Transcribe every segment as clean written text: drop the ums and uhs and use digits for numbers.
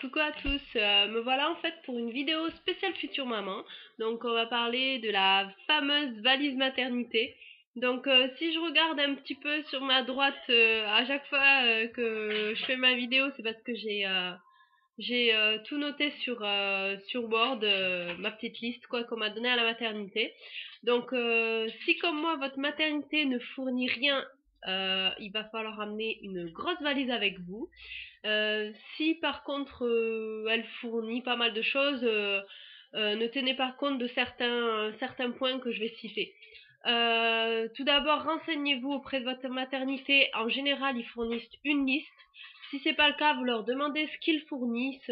Coucou à tous, me voilà en fait pour une vidéo spéciale Future Maman. Donc on va parler de la fameuse valise maternité. Donc si je regarde un petit peu sur ma droite à chaque fois que je fais ma vidéo, c'est parce que j'ai tout noté sur Word, ma petite liste quoi qu'on m'a donné à la maternité. Donc si comme moi votre maternité ne fournit rien, il va falloir amener une grosse valise avec vous. Si par contre elle fournit pas mal de choses, ne tenez pas compte de certains points que je vais citer. Tout d'abord, renseignez-vous auprès de votre maternité. En général, ils fournissent une liste. Si c'est pas le cas, vous leur demandez ce qu'ils fournissent.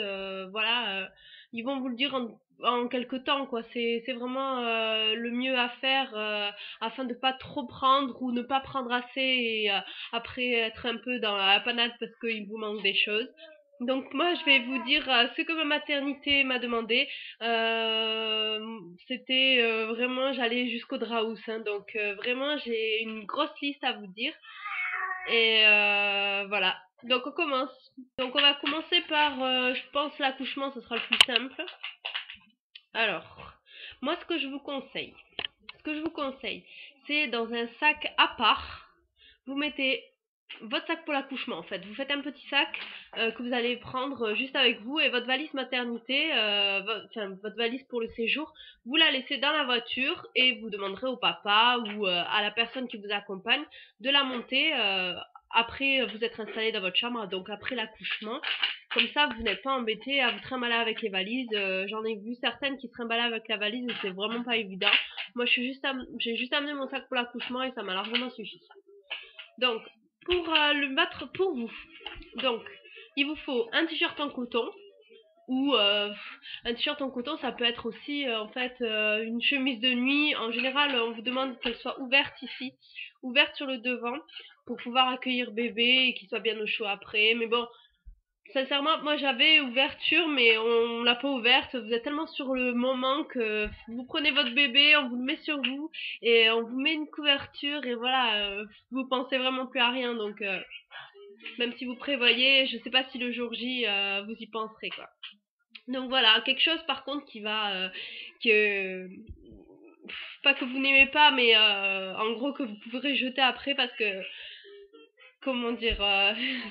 Voilà, ils vont vous le dire en quelques temps, quoi. C'est vraiment le mieux à faire afin de pas trop prendre ou ne pas prendre assez et après être un peu dans la panade parce qu'il vous manque des choses. Donc moi je vais vous dire ce que ma maternité m'a demandé. C'était vraiment, j'allais jusqu'au Draus, hein, donc vraiment j'ai une grosse liste à vous dire. Et voilà. Donc on commence. Donc on va commencer par, je pense l'accouchement, ce sera le plus simple. Alors, moi ce que je vous conseille, c'est dans un sac à part, vous mettez votre sac pour l'accouchement en fait. Vous faites un petit sac que vous allez prendre juste avec vous et votre valise maternité, votre valise pour le séjour, vous la laissez dans la voiture et vous demanderez au papa ou à la personne qui vous accompagne de la monter après vous être installé dans votre chambre, donc après l'accouchement. Comme ça, vous n'êtes pas embêté à vous trimballer avec les valises. J'en ai vu certaines qui se trimballaient avec la valise et c'est vraiment pas évident. Moi, j'ai juste amené mon sac pour l'accouchement et ça m'a largement suffi. Donc, pour le battre pour vous, donc, il vous faut un t-shirt en coton ou un t-shirt en coton, ça peut être aussi en fait une chemise de nuit. En général, on vous demande qu'elle soit ouverte ici, ouverte sur le devant pour pouvoir accueillir bébé et qu'il soit bien au chaud après. Mais bon, sincèrement, moi j'avais ouverture, mais on l'a pas ouverte. Vous êtes tellement sur le moment que vous prenez votre bébé, on vous le met sur vous et on vous met une couverture et voilà, vous pensez vraiment plus à rien. Donc même si vous prévoyez, je sais pas si le jour J vous y penserez quoi. Donc voilà, quelque chose par contre qui va que pas que vous n'aimez pas, mais en gros que vous pourrez jeter après parce que comment dire,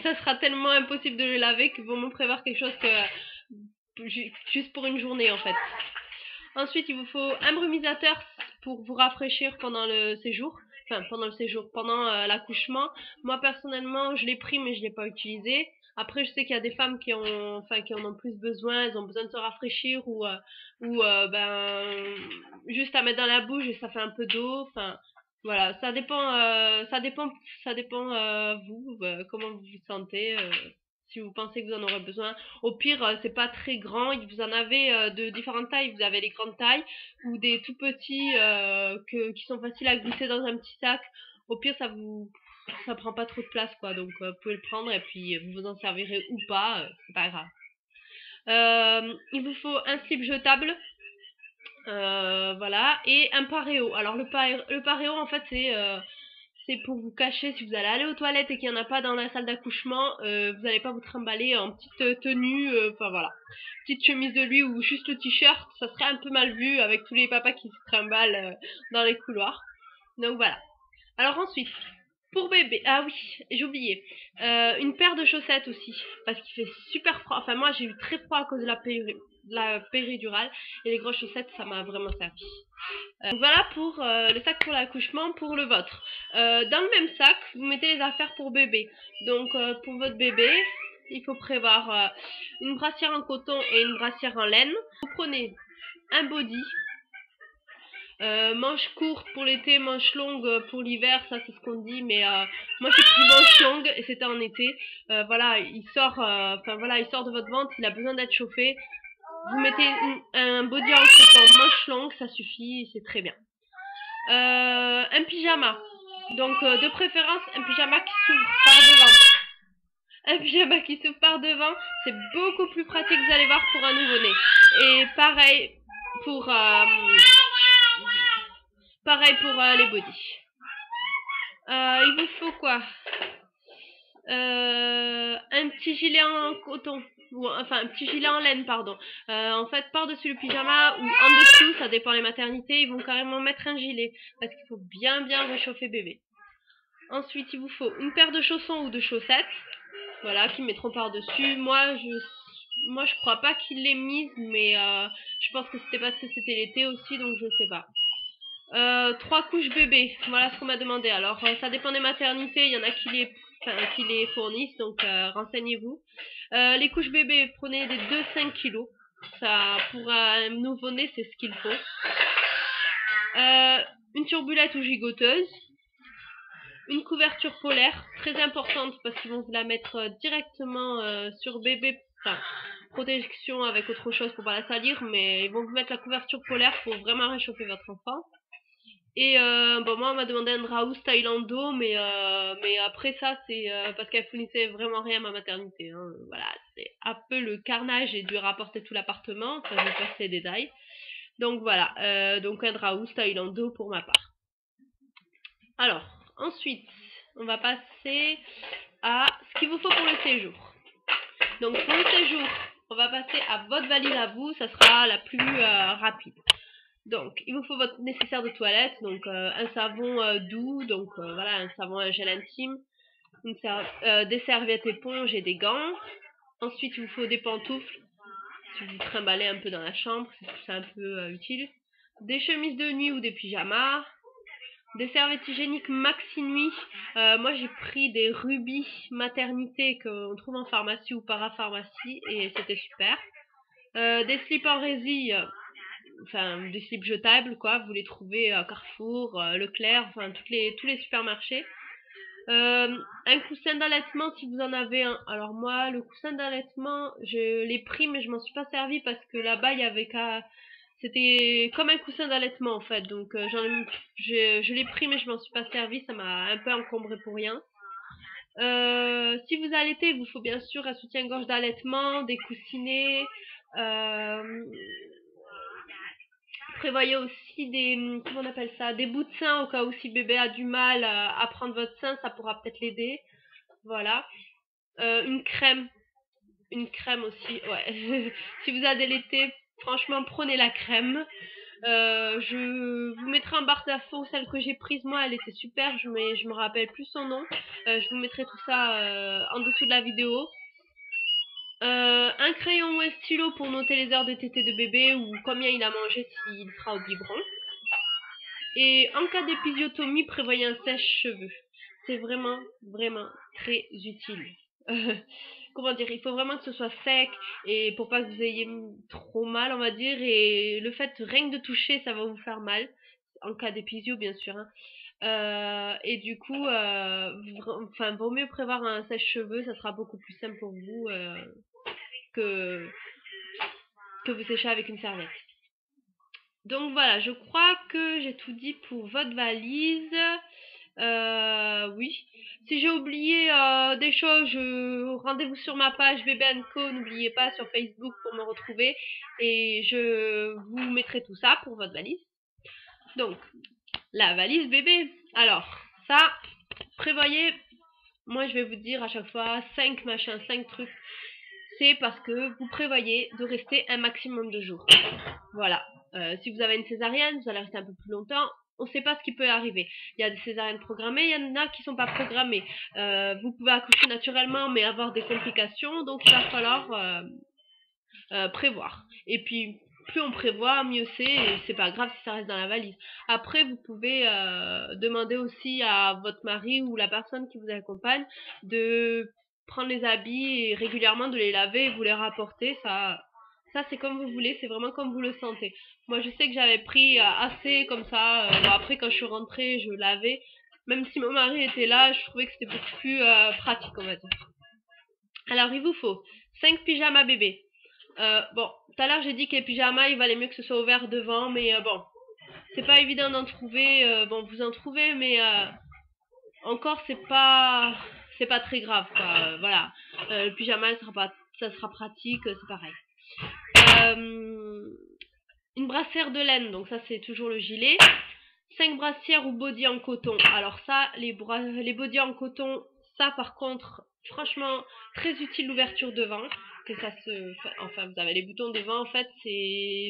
ça sera tellement impossible de le laver qu'il vaut mieux prévoir quelque chose que juste pour une journée en fait. Ensuite, il vous faut un brumisateur pour vous rafraîchir pendant le séjour. Enfin, pendant le séjour, pendant l'accouchement. Moi, personnellement, je l'ai pris, mais je l'ai pas utilisé. Après, je sais qu'il y a des femmes qui qui en ont plus besoin. Elles ont besoin de se rafraîchir ou juste à mettre dans la bouche et ça fait un peu d'eau. Enfin, voilà, ça dépend vous, comment vous vous sentez. Si vous pensez que vous en aurez besoin. Au pire, c'est pas très grand. Vous en avez de différentes tailles. Vous avez les grandes tailles ou des tout petits qui sont faciles à glisser dans un petit sac. Au pire, ça prend pas trop de place, quoi. Donc, vous pouvez le prendre et puis vous vous en servirez ou pas. C'est pas grave. Il vous faut un slip jetable. Voilà. Et un paréo. Alors, le paréo, en fait, c'est pour vous cacher si vous allez aller aux toilettes et qu'il n'y en a pas dans la salle d'accouchement, vous n'allez pas vous trimballer en petite tenue, enfin voilà, petite chemise de lui ou juste le t-shirt, ça serait un peu mal vu avec tous les papas qui se trimballent dans les couloirs. Donc voilà. Alors ensuite, pour bébé, ah oui, j'ai oublié, une paire de chaussettes aussi, parce qu'il fait super froid. Enfin moi j'ai eu très froid à cause de la péridurale et les grosses chaussettes ça m'a vraiment servi. Voilà pour le sac pour l'accouchement, pour le vôtre. Dans le même sac, vous mettez les affaires pour bébé. Donc pour votre bébé, il faut prévoir une brassière en coton et une brassière en laine. Vous prenez un body, manches courtes pour l'été, manches longues pour l'hiver, ça c'est ce qu'on dit, mais moi j'ai pris manches longues et c'était en été. Voilà, il sort de votre ventre, il a besoin d'être chauffé. Vous mettez un body en coton, manches longues, ça suffit, c'est très bien. Un pyjama. Donc de préférence un pyjama qui s'ouvre par devant. Un pyjama qui s'ouvre par devant, c'est beaucoup plus pratique, vous allez voir, pour un nouveau-né. Et pareil pour les bodys. Il vous faut quoi? Un petit gilet en coton. ou enfin un petit gilet en laine, pardon. En fait, par-dessus le pyjama ou en dessous, ça dépend les maternités, ils vont carrément mettre un gilet parce qu'il faut bien réchauffer bébé. Ensuite, il vous faut une paire de chaussons ou de chaussettes, voilà, qu'ils mettront par-dessus. Moi, je crois pas qu'ils l'aient mise, mais je pense que c'était parce que c'était l'été aussi, donc je sais pas. 3 couches bébé, voilà ce qu'on m'a demandé. Alors, ça dépend des maternités, il y en a qui les fournissent, donc renseignez-vous. Les couches bébé, prenez des 2-5 kilos. Ça, pour un nouveau-né, c'est ce qu'il faut. Une turbulette ou gigoteuse. Une couverture polaire, très importante parce qu'ils vont vous la mettre directement sur bébé. Enfin, protection avec autre chose pour pas la salir, mais ils vont vous mettre la couverture polaire pour vraiment réchauffer votre enfant. Et bon, moi on m'a demandé un draus thaïlando, mais après ça c'est parce qu'elle fournissait vraiment rien à ma maternité, hein. Voilà, c'est un peu le carnage et dû rapporter tout l'appartement. Enfin, je vais passer les détails. Donc voilà, donc un draus thaïlando pour ma part. Alors ensuite on va passer à ce qu'il vous faut pour le séjour. Donc pour le séjour, on va passer à votre valise à vous, ça sera la plus rapide. Donc il vous faut votre nécessaire de toilette, donc un savon doux, donc voilà, un savon, un gel intime, des serviettes éponges et des gants. Ensuite il vous faut des pantoufles, si vous trimballez un peu dans la chambre, c'est un peu utile. Des chemises de nuit ou des pyjamas. Des serviettes hygiéniques Maxi Nuit. Moi j'ai pris des rubis maternité qu'on trouve en pharmacie ou parapharmacie et c'était super. Des slips en résille, enfin des slips jetables quoi, vous les trouvez à Carrefour, Leclerc, enfin tous les supermarchés. Un coussin d'allaitement si vous en avez un. Alors moi le coussin d'allaitement je l'ai pris mais je m'en suis pas servi parce que là-bas il y avait qu'à... C'était comme un coussin d'allaitement en fait, donc je l'ai pris mais je m'en suis pas servi, ça m'a un peu encombré pour rien. Si vous allaitez, il vous faut bien sûr un soutien-gorge d'allaitement, des coussinets. Prévoyez aussi des, comment on appelle ça, des bouts de sein au cas où si bébé a du mal à prendre votre sein, ça pourra peut-être l'aider. Voilà. Une crème aussi, ouais. Si vous allaitez, franchement prenez la crème. Je vous mettrai en barre d'infos celle que j'ai prise moi, elle était super, je me rappelle plus son nom. Je vous mettrai tout ça en dessous de la vidéo. Un crayon ou un stylo pour noter les heures de tétée de bébé ou combien il a mangé s'il sera au biberon. Et en cas d'épisiotomie, prévoyez un sèche-cheveux. C'est vraiment très utile. Comment dire, il faut vraiment que ce soit sec et pour pas que vous ayez trop mal, on va dire, et le fait rien que de toucher ça va vous faire mal en cas d'épisio bien sûr, hein. Et du coup enfin vaut mieux prévoir un sèche-cheveux, ça sera beaucoup plus simple pour vous que vous séchez avec une serviette. Donc voilà, je crois que j'ai tout dit pour votre valise. Oui. Si j'ai oublié des choses, rendez-vous sur ma page Bébé & Co. N'oubliez pas sur Facebook pour me retrouver. Et je vous mettrai tout ça pour votre valise. Donc, la valise bébé. Alors, ça, prévoyez, moi je vais vous dire à chaque fois 5 machins, 5 trucs. C'est parce que vous prévoyez de rester un maximum de jours. Voilà. Si vous avez une césarienne, vous allez rester un peu plus longtemps. On ne sait pas ce qui peut arriver. Il y a des césariennes programmées, il y en a qui ne sont pas programmées. Vous pouvez accoucher naturellement, mais avoir des complications. Donc, il va falloir prévoir. Et puis, plus on prévoit, mieux c'est. Et c'est pas grave si ça reste dans la valise. Après, vous pouvez demander aussi à votre mari ou la personne qui vous accompagne de prendre les habits et régulièrement de les laver et vous les rapporter. Ça c'est comme vous voulez, c'est vraiment comme vous le sentez. Moi je sais que j'avais pris assez comme ça. Bon, après quand je suis rentrée, je lavais. Même si mon mari était là, je trouvais que c'était beaucoup plus pratique, on va dire. Alors il vous faut 5 pyjamas bébés. Bon, tout à l'heure j'ai dit que les pyjamas, il valait mieux que ce soit ouvert devant, mais bon, c'est pas évident d'en trouver. Bon, vous en trouvez, mais encore c'est pas très grave quoi. Voilà, le pyjama ça sera pratique, c'est pareil. Une brassière de laine, donc ça c'est toujours le gilet. 5 brassières ou body en coton. Alors ça, les body en coton, Ça, par contre, franchement, très utile l'ouverture devant. Que ça enfin, vous avez les boutons devant, en fait,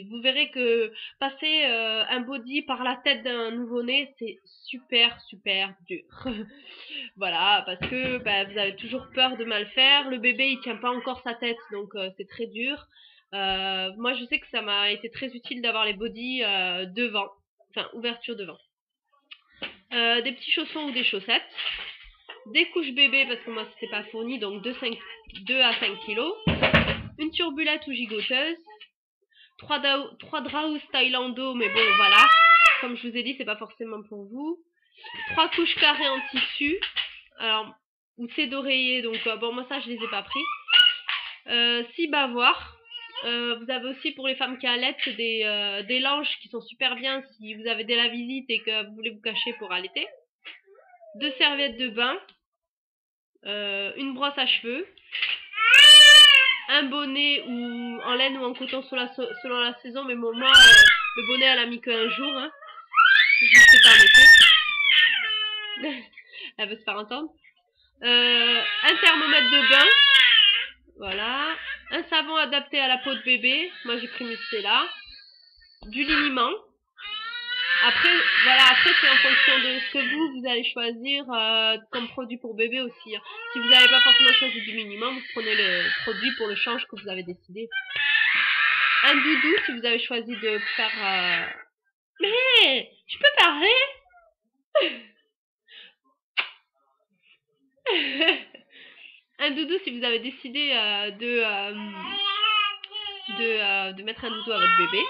vous verrez que passer un body par la tête d'un nouveau-né, c'est super, super dur. Voilà, parce que bah, vous avez toujours peur de mal faire. Le bébé, il tient pas encore sa tête, donc c'est très dur. Moi, je sais que ça m'a été très utile d'avoir les bodys devant, enfin, ouverture devant. Des petits chaussons ou des chaussettes. Des couches bébé parce que moi c'était pas fourni, donc 2 à 5 kilos, une turbulette ou gigoteuse, 3 draus thaïlando, mais bon voilà, comme je vous ai dit c'est pas forcément pour vous, 3 couches carrées en tissu, alors ou c'est d'oreiller, donc bon moi ça je les ai pas pris, 6 bavoirs, vous avez aussi pour les femmes qui allaitent des langes qui sont super bien si vous avez de la visite et que vous voulez vous cacher pour allaiter, 2 serviettes de bain, une brosse à cheveux, un bonnet ou en laine ou en coton selon la saison, mais bon, moi, le bonnet, elle a mis qu'un jour, hein. Je sais pas en été. Elle veut se faire entendre. Un thermomètre de bain, voilà. Un savon adapté à la peau de bébé, moi j'ai pris Mustela. Du liniment. Après, voilà, après c'est en fonction de ce que vous allez choisir comme produit pour bébé aussi. Hein. Si vous n'avez pas forcément choisi du minimum, vous prenez le produit pour le change que vous avez décidé. Un doudou si vous avez choisi de faire... Mais je peux parler. Un doudou si vous avez décidé de mettre un doudou à votre bébé.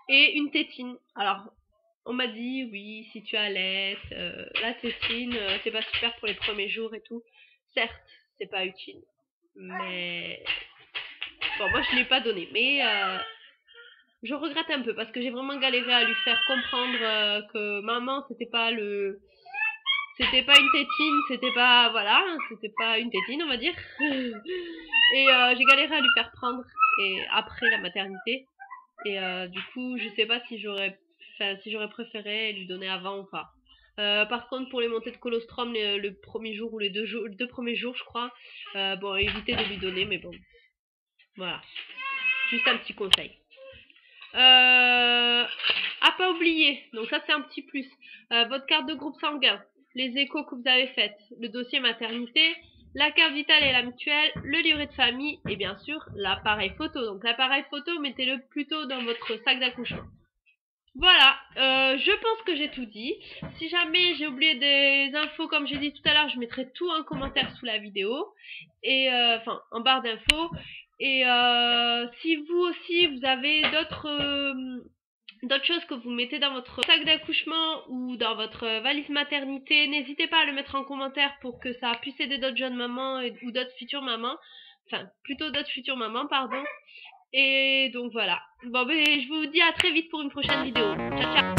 Et une tétine. Alors... On m'a dit, oui, si tu allaites, la tétine, c'est pas super pour les premiers jours et tout. Certes, c'est pas utile. Mais... Bon, moi, je l'ai pas donné. Mais je regrette un peu parce que j'ai vraiment galéré à lui faire comprendre que maman, c'était pas une tétine, c'était pas... Voilà, c'était pas une tétine, on va dire. Et j'ai galéré à lui faire prendre et après la maternité. Et du coup, je sais pas si j'aurais préféré lui donner avant ou pas. Par contre, pour les montées de colostrum, le premier jour ou les deux premiers jours, je crois, bon, évitez de lui donner, mais bon. Voilà. Juste un petit conseil. À pas oublier, donc ça c'est un petit plus, votre carte de groupe sanguin, les échos que vous avez faites, le dossier maternité, la carte vitale et la mutuelle, le livret de famille et bien sûr l'appareil photo. Donc l'appareil photo, mettez-le plutôt dans votre sac d'accouchement. Voilà, je pense que j'ai tout dit. Si jamais j'ai oublié des infos, comme j'ai dit tout à l'heure, je mettrai tout en commentaire sous la vidéo. Et enfin, en barre d'infos. Et si vous aussi, vous avez d'autres choses que vous mettez dans votre sac d'accouchement ou dans votre valise maternité, n'hésitez pas à le mettre en commentaire pour que ça puisse aider d'autres jeunes mamans ou d'autres futures mamans. Enfin, plutôt d'autres futures mamans, pardon. Et donc voilà. Bon, ben, je vous dis à très vite pour une prochaine vidéo. Ciao, ciao.